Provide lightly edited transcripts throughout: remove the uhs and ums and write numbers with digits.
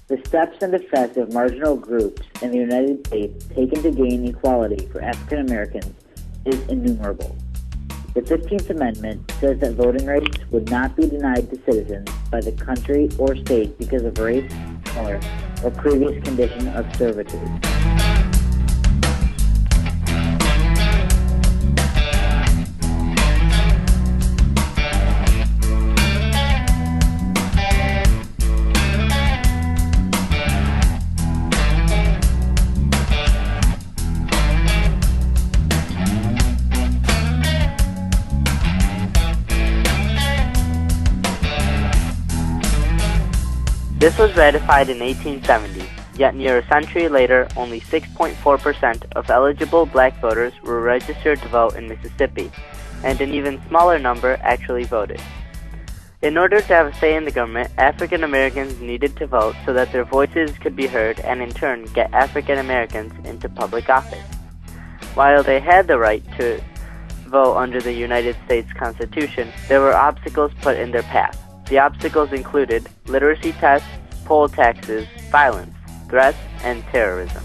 The steps and effects of marginal groups in the United States taken to gain equality for African Americans is innumerable. The 15th Amendment says that voting rights would not be denied to citizens by the country or state because of race, color, or previous condition of servitude. This was ratified in 1870, yet near a century later, only 6.4% of eligible black voters were registered to vote in Mississippi, and an even smaller number actually voted. In order to have a say in the government, African Americans needed to vote so that their voices could be heard and in turn get African Americans into public office. While they had the right to vote under the United States Constitution, there were obstacles put in their path. The obstacles included literacy tests, poll taxes, violence, threats, and terrorism.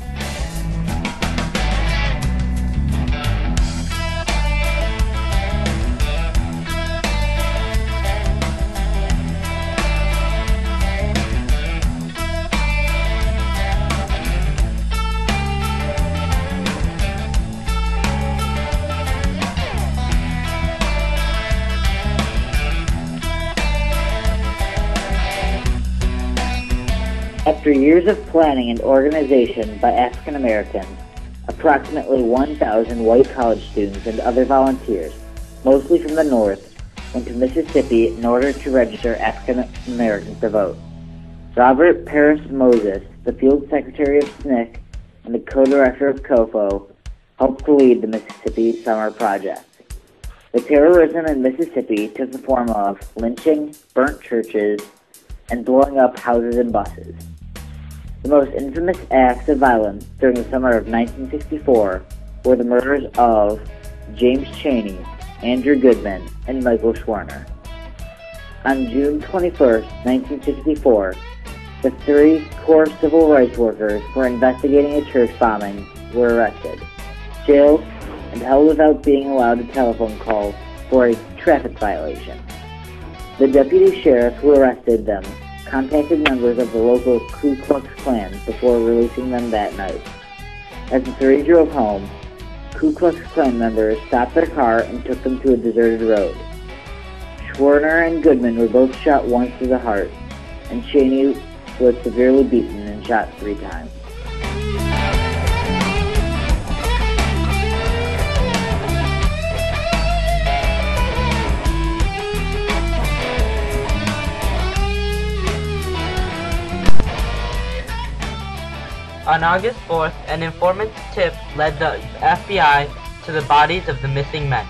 After years of planning and organization by African Americans, approximately 1,000 white college students and other volunteers, mostly from the North, went to Mississippi in order to register African Americans to vote. Robert Parris Moses, the field secretary of SNCC and the co-director of COFO, helped to lead the Mississippi Summer Project. The terrorism in Mississippi took the form of lynching, burnt churches, and blowing up houses and buses. The most infamous acts of violence during the summer of 1964 were the murders of James Chaney, Andrew Goodman, and Michael Schwerner. On June 21, 1964, the 3 core civil rights workers who were investigating a church bombing were arrested, jailed, and held without being allowed a telephone call for a traffic violation. The deputy sheriff who arrested them contacted members of the local Ku Klux Klan before releasing them that night. As the 3 drove home, Ku Klux Klan members stopped their car and took them to a deserted road. Schwerner and Goodman were both shot once through the heart, and Chaney was severely beaten and shot 3 times. On August 4th, an informant's tip led the FBI to the bodies of the missing men.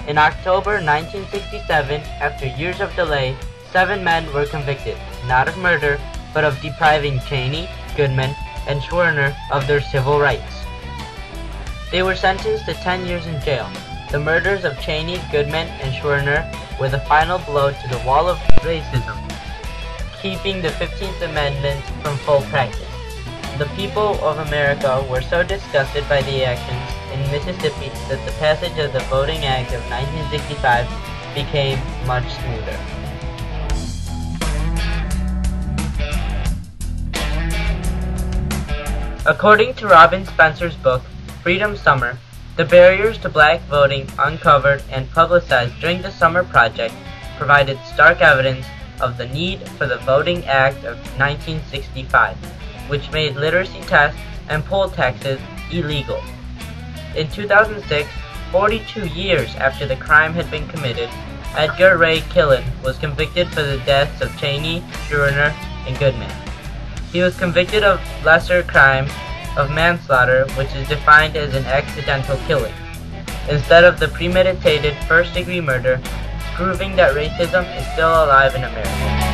In October 1967, after years of delay, 7 men were convicted, not of murder, but of depriving Chaney, Goodman, and Schwerner of their civil rights. They were sentenced to 10 years in jail. The murders of Chaney, Goodman, and Schwerner were the final blow to the wall of racism, keeping the 15th Amendment from full practice. The people of America were so disgusted by the actions in Mississippi that the passage of the Voting Act of 1965 became much smoother. According to Robin Spencer's book, Freedom Summer, the barriers to black voting uncovered and publicized during the Summer Project provided stark evidence of the need for the Voting Act of 1965, which made literacy tests and poll taxes illegal. In 2006, 42 years after the crime had been committed, Edgar Ray Killen was convicted for the deaths of Chaney, Schwerner, and Goodman. He was convicted of lesser crime of manslaughter, which is defined as an accidental killing, instead of the premeditated first-degree murder, proving that racism is still alive in America.